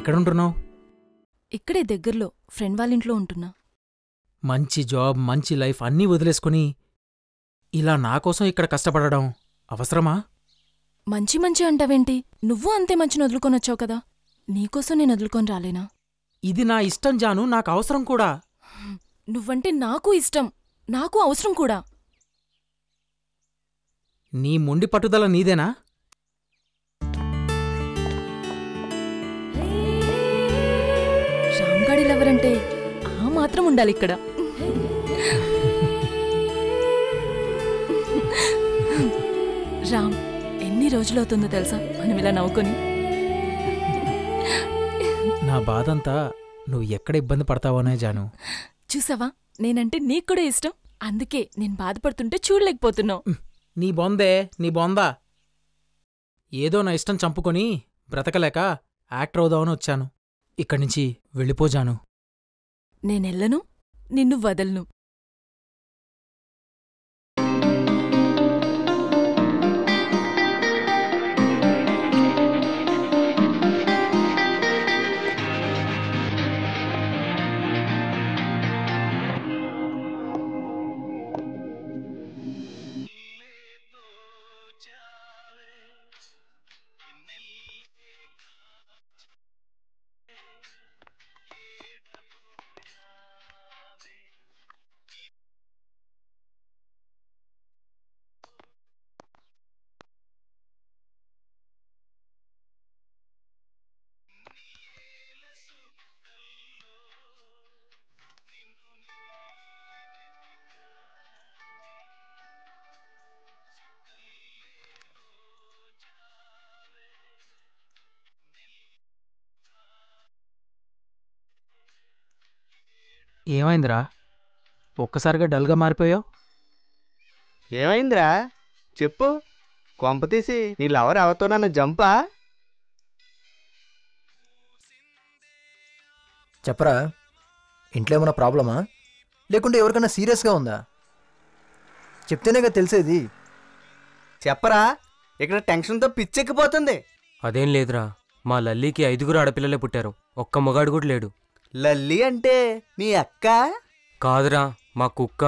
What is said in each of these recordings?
ఎక్కడుంటున్నావు? ఇక్కడే దగ్గర్లో ఫ్రెండ్ వాళ్ళింట్లో ఉంటున్నా. మంచి జాబ్, మంచి లైఫ్ అన్నీ వదిలేసుకుని ఇలా నాకోసం ఇక్కడ కష్టపడడం అవసరమా? మంచి మంచి అంటావేంటి? నువ్వు అంతే మంచిని వదులుకొనొచ్చావు కదా, నీకోసం నేను వదులుకొని రాలేనా? ఇది నా ఇష్టం జాను, నాకు అవసరం కూడా. నువ్వంటే నాకు ఇష్టం, నాకు అవసరం కూడా. నీ మొండి పట్టుదల నీదేనా? రామ్గాడిలెవరంటే ఆ మాత్రం ఉండాలిక్కడ. రామ్, ఎన్ని రోజులవుతుందో తెలుసా మనం ఇలా నవ్వుకొని? నా బాధంతా నువ్వు ఎక్కడ ఇబ్బంది పడతావోనే జాను. చూసావా, నేనంటే నీకు కూడా ఇష్టం, అందుకే నేను బాధపడుతుంటే చూడలేకపోతున్నావు. నీ బొందే, నీ బొందా. ఏదో నా ఇష్టం చంపుకొని బ్రతకలేక యాక్టర్ అవుదామని వచ్చాను. ఇక్కడ్నించి వెళ్ళిపోజాను. నేనెళ్ళను, నిన్ను వదలను. ఏమైందిరా, ఒక్కసారిగా డల్గా మారిపోయావు? ఏమైందిరా చెప్పు. కొంపతీసి నీ లవర్ ఎవరితో నన్ను జంపా? చెప్పరా, ఇంట్లో ఏమైనా ప్రాబ్లమా, లేకుంటే ఎవరికైనా సీరియస్గా ఉందా? చెప్తేనేగా తెలిసేది. చెప్పరా, ఇక్కడ టెన్షన్తో పిచ్చెక్కిపోతుంది. అదేం లేదురా, మా లల్లీకి 5 ఆడపిల్లలే పుట్టారు, ఒక్క మగాడు కూడా లేడు. లల్లి అంటే నీ అక్క? కాదురా, మా కుక్క.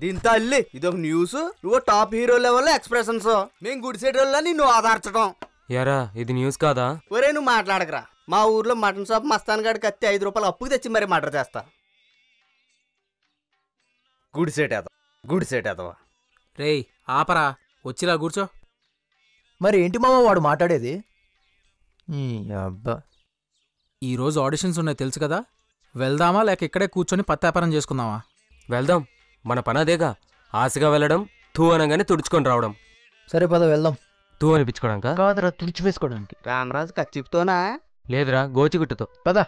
దీంతో అల్లి ఇదొక న్యూస్, నువ్వు టాప్ హీరో లెవెల్ ఎక్స్ప్రెషన్స్, మేము గుడిసేటోళ్ళ నిన్ను ఆధార్చడం. యారా, ఇది న్యూస్ కాదా? ఒరే నువ్వు మాట్లాడకరా. మా ఊర్లో మటన్ షాప్ మస్తాన్ గాడికి కత్తి 5 రూపాయలు అప్పుకు తెచ్చి మరీ మర్డర్ చేస్తా. గుడిసేటేదవా. రేయ్ ఆపరా, వచ్చిలా కూర్చో. మరి ఏంటి మామ వాడు మాట్లాడేది? అబ్బా, ఈరోజు ఆడిషన్స్ ఉన్నాయి తెలుసు కదా, వెళ్దామా లేక ఇక్కడే కూర్చొని పత్తాపారం చేసుకుందామా? వెళ్దాం, మన పనదేగా. ఆశగా వెళ్ళడం, తూ అనగానే తుడుచుకొని రావడం. సరే పద వెళ్దాం. తూ అనిపించుకోవడానికా? కాదురా, తుడిచివేసుకోవడానికి. రామరాజు కచ్చిపుతోనా? లేదురా, గోచిగుట్టుతో. పద.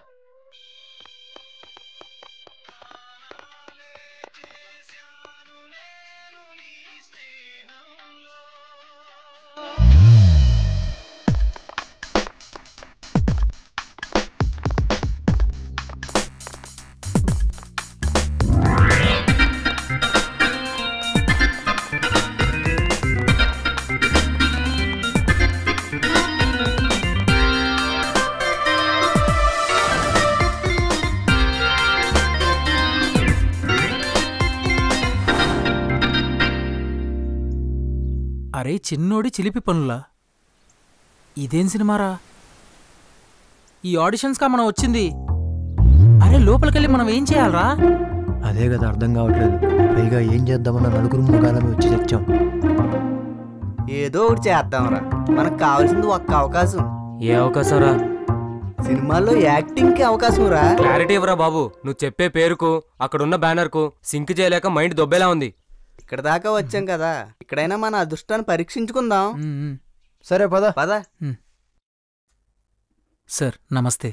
అరే చిన్నోడి చిలిపి పనులా, ఇదేం సినిమారా? ఈ ఆడిషన్స్కా మనం వచ్చింది? అరే లోపలికెళ్ళి మనం ఏం చేయాలరా? అదే కదా అర్థం కావట్లేదు. పైగా ఏం చేద్దామన్న నలుగురు ముఖాలమే వచ్చి తెచ్చాం. ఏదో ఒకటి చేద్దాంరా, మనకు కావాల్సింది ఒక్క అవకాశం. ఏ అవకాశం రా? సినిమాల్లో యాక్టింగ్ కి అవకాశం రా. క్లారిటీ ఇవ్వరా బాబు, నువ్వు చెప్పే పేరుకు అక్కడున్న బ్యానర్కు సింక్ చేయలేక మైండ్ దొబ్బేలా ఉంది. ఇక్కడ దాకా వచ్చాం కదా, ఇక్కడైనా మన అదృష్టాన్ని పరీక్షించుకుందాం. సరే పద. పద. సార్ నమస్తే.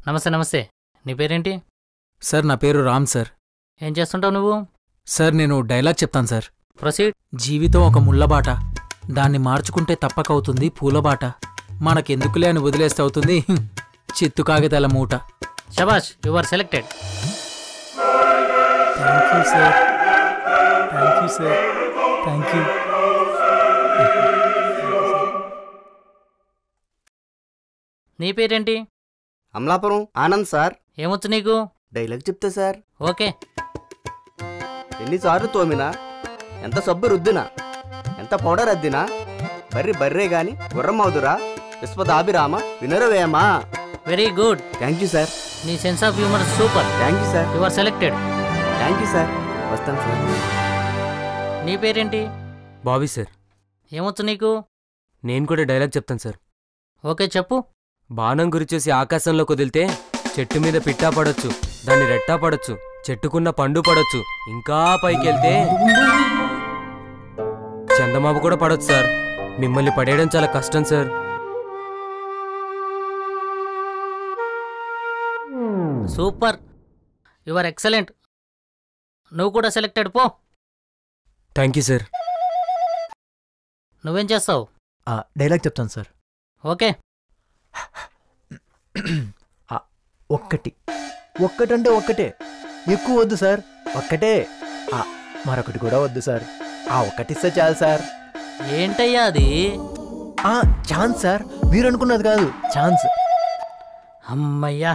నమస్తే. నమస్తే, నీ పేరేంటి? సార్ నా పేరు రామ్ సార్. ఏం చేస్తుంటావు నువ్వు? సార్ నేను డైలాగ్ చెప్తాను సార్. ప్రొసీడ్. జీవితం ఒక ముళ్ళబాట, దాన్ని మార్చుకుంటే తప్పకవుతుంది పూలబాట, మనకెందుకులే అని వదిలేస్తే అవుతుంది చిత్తు కాగితాల మూట. శబాష్, you are selected. Thank you sir. Thank you sir. Thank you. నీ పేరేంటి? అమలాపురం ఆనంద్ సార్. ఏమొచ్చు నీకు? డైలాగ్ చెప్తా సార్. ఓకే. ఎన్నిసార్లు తోమినా, ఎంత సబ్బు రుద్దినా, ఎంత పౌడర్ అద్దినా, బర్రే గాని గుర్రం అవుదురా విశ్వదాభిరామ వినరవేమా. Very good. Thank you sir. నీ sense of humour super. Thank you sir. You are selected. Thank you sir. వస్తాను సార్. నీ పేరేంటి? బాబీ సార్. ఏమొచ్చు నీకు? నేను కూడా డైలాగ్ చెప్తాను సార్. ఓకే చెప్పు. బాణం గురిచేసి ఆకాశంలో కుదిలితే చెట్టు మీద పిట్టా పడొచ్చు, దాన్ని రెట్టా పడొచ్చు, చెట్టుకున్న పండు పడొచ్చు, ఇంకా పైకెళ్తే చందమామ కూడా పడొచ్చు సార్. మిమ్మల్ని పడేయడం చాలా కష్టం sir. Super. You are excellent. నువ్వు కూడా సెలెక్టెడ్ పో. Thank you sir. నువ్వేం చేస్తావు? డైలాగ్ చెప్తాను సార్. ఓకే. ఒక్కటంటే ఒక్కటే, ఎక్కువ వద్దు సార్. ఒక్కటే. మరొకటి కూడా వద్దు సార్. ఒక్కటిస్తే చాలు సార్. ఏంటయ్యా అది? ఛాన్స్ సార్, మీరు అనుకున్నది కాదు, ఛాన్స్. అమ్మయ్యా,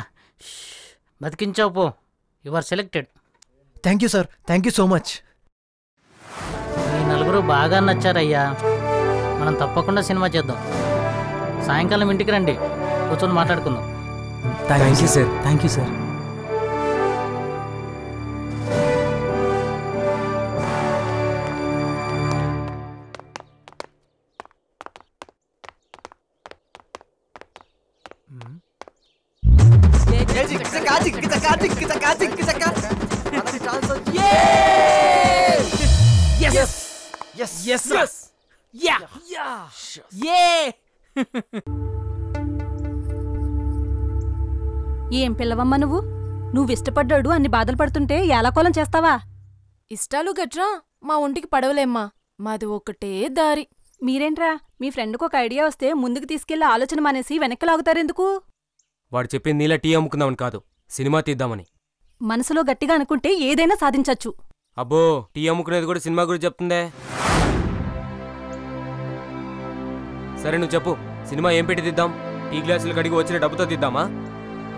బతికించావు పో. You are selected. Thank you sir. Thank you so much. ఈ నలుగురు బాగా నచ్చారయ్యా. మనం తప్పకుండా సినిమా చేద్దాం. సాయంకాలం ఇంటికి రండి, కూర్చొని మాట్లాడుకుందాం. Thank you sir. Thank you sir. ఏం పిల్లవమ్మ నువ్విష్టపడ్డాడు అన్ని బాధలు పడుతుంటే ఏలాకోలం చేస్తావా? ఇష్టాలు గట్రా మా ఒంటికి పడవలేమ్మా, మాది ఒకటే దారి. మీరేంట్రా, మీ ఫ్రెండ్కి ఒక ఐడియా వస్తే ముందుకు తీసుకెళ్లే ఆలోచన మానేసి వెనక్కి లాగుతారెందుకు? వాడు చెప్పింది నీలా టీ అమ్ముకుందామని కాదు, సినిమా తీద్దామని. మనసులో గట్టిగా అనుకుంటే ఏదైనా సాధించచ్చు. అబ్బో, టీ అమ్ముకునేది కూడా సినిమా గురించి చెప్తుందే. సరే నువ్వు చెప్పు, సినిమా ఏం పెట్టి తీద్దాం? టీ గ్లాసులు కడిగి వచ్చిన డబ్బుతో తీద్దామా?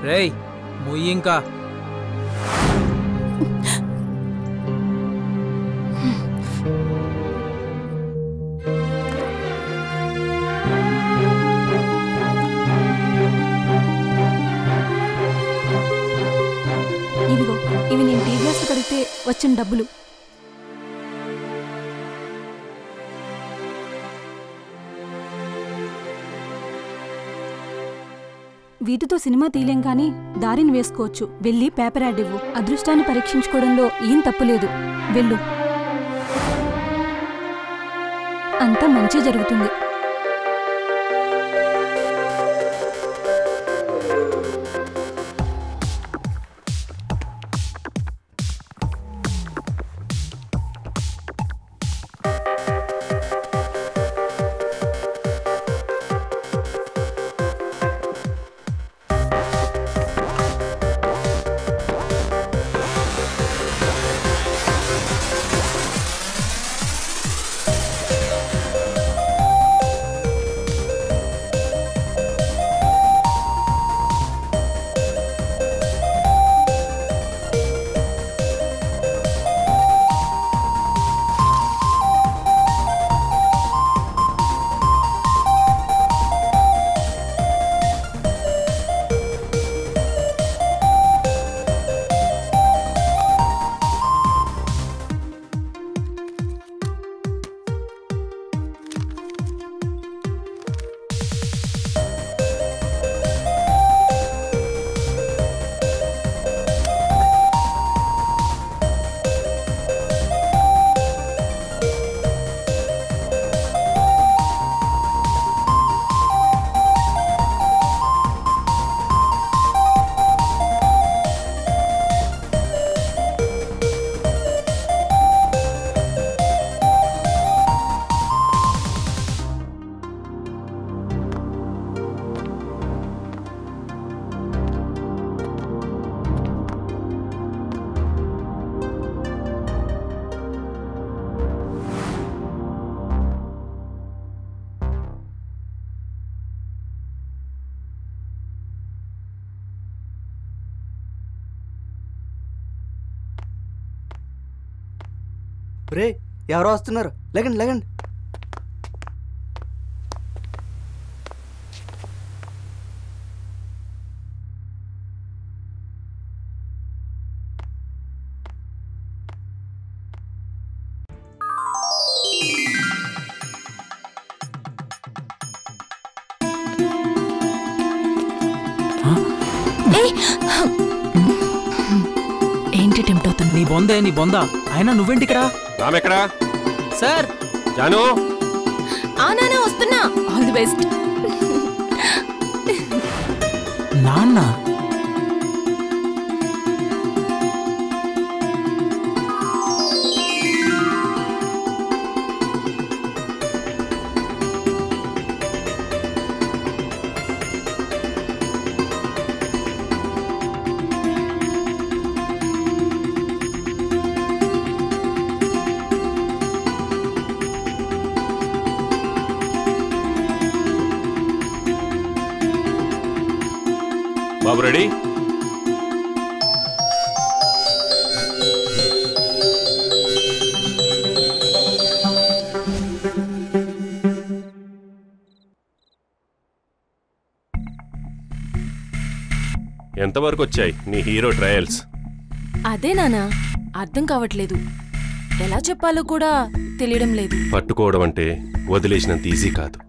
రేయ్ ముయ్యి ఇంకా. ఇవిగో, ఇవి నేను టీ గ్లాసులు కడిగితే వచ్చిన డబ్బులు. వీటితో సినిమా తీలేం కాని దారిని వేసుకోవచ్చు. వెళ్ళి పేపర్ యాడ్ ఇవ్వు. అదృష్టాన్ని పరీక్షించుకోవడంలో ఏం తప్పులేదు. వెళ్ళు, అంతా మంచి జరుగుతుంది. రే ఎవరో వస్తున్నారు, లేకండి లేకండి. ఏంటి టెంప్ట్ అవుతుంది? నీ బొందే నీ బొందా. అయినా నువ్వేంటి ఇక్కడ? రామెక్కడా? సార్ జాను నానా వస్తున్నా. All the best. నాన్న బాబు రెడీ? ఎంతవరకు వచ్చాయి నీ హీరో ట్రయల్స్? అదే నానా అర్థం కావట్లేదు. ఎలా చెప్పాలో కూడా తెలియడం లేదు. పట్టుకోవడం అంటే వదిలేసినంత ఈజీ కాదు.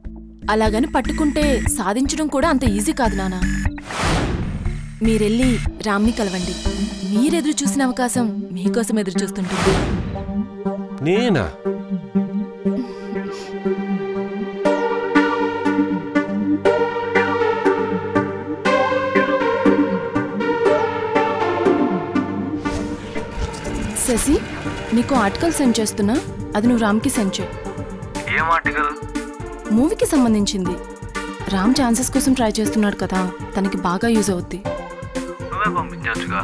అలాగని పట్టుకుంటే సాధించడం కూడా అంత ఈజీ కాదు నానా. మీరెళ్ళి రామ్ని కలవండి. మీరెదురు చూసిన అవకాశం మీకోసం ఎదురు చూస్తుంటుంది. నేనా? శశి, నీకు ఆర్టికల్ సెండ్ చేస్తున్నా, అది నువ్వు రామ్కి సెండ్ చేయి. ఏం ఆర్టికల్? మూవీకి సంబంధించింది. రామ్ ఛాన్సెస్ కోసం ట్రై చేస్తున్నాడు కదా, తనకి బాగా యూజ్ అవుద్ది. నువ్వే పంపించచ్చుగా.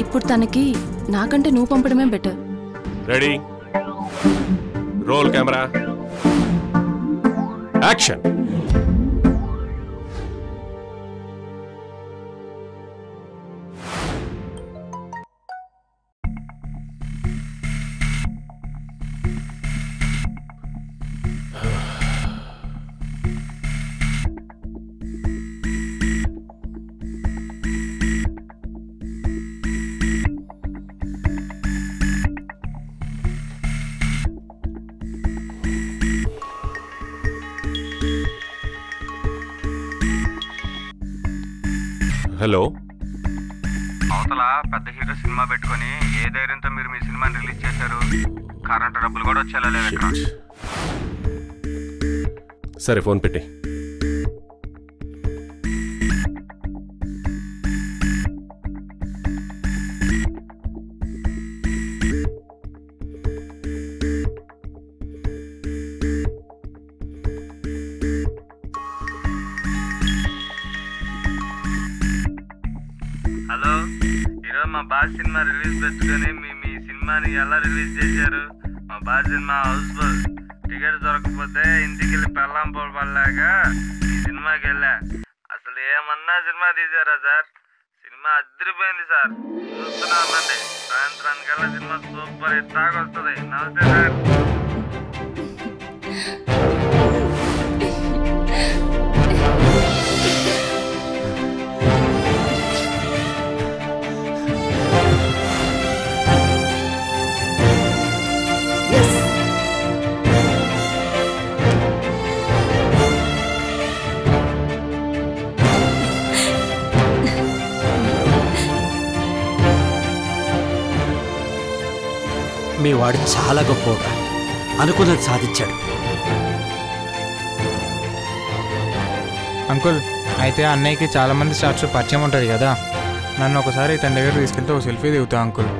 ఇప్పుడు తనకి నాకంటే నువ్వు పంపడమే better. Ready, roll camera, action. Hello, అవతల పెద్ద హీరో సినిమా పెట్టుకొని ఏ ధైర్యంతో మీరు మీ సినిమాని రిలీజ్ చేశారు? కరెంట్ డబ్బులు కూడా వచ్చేలా లేదు ఇక్కడ. సరే ఫోన్ పెట్టి. హలో, ఈరోజు మా బాస్ సినిమా రిలీజ్ పెట్టుకొని మీ సినిమాని ఎలా రిలీజ్ చేశారు? మా బాస్ సినిమా హౌస్ఫుల్. టికెట్ దొరకకపోతే ఇంటికి వెళ్ళి పెళ్ళాం పడలేక ఈ సినిమాకి వెళ్ళా. అసలు ఏమన్నా సినిమా తీసారా సార్? సినిమా అదిరిపోయింది సార్. చూస్తూనే ఉండండి, సాయంత్రానికల్లా సినిమా సూపర్ హిట్ దాకా వస్తుంది. నమస్తే సార్. మీ వాడు చాలా గొప్పవాడు, అనుకున్నది సాధించాడు. అంకుల్, అయితే అన్నయ్యకి చాలా మంది స్టార్స్ పరిచయం ఉంటుంది కదా, నన్ను ఒకసారి తన దగ్గర తీసుకెళ్తే ఒక సెల్ఫీ దిగుతా అంకుల్.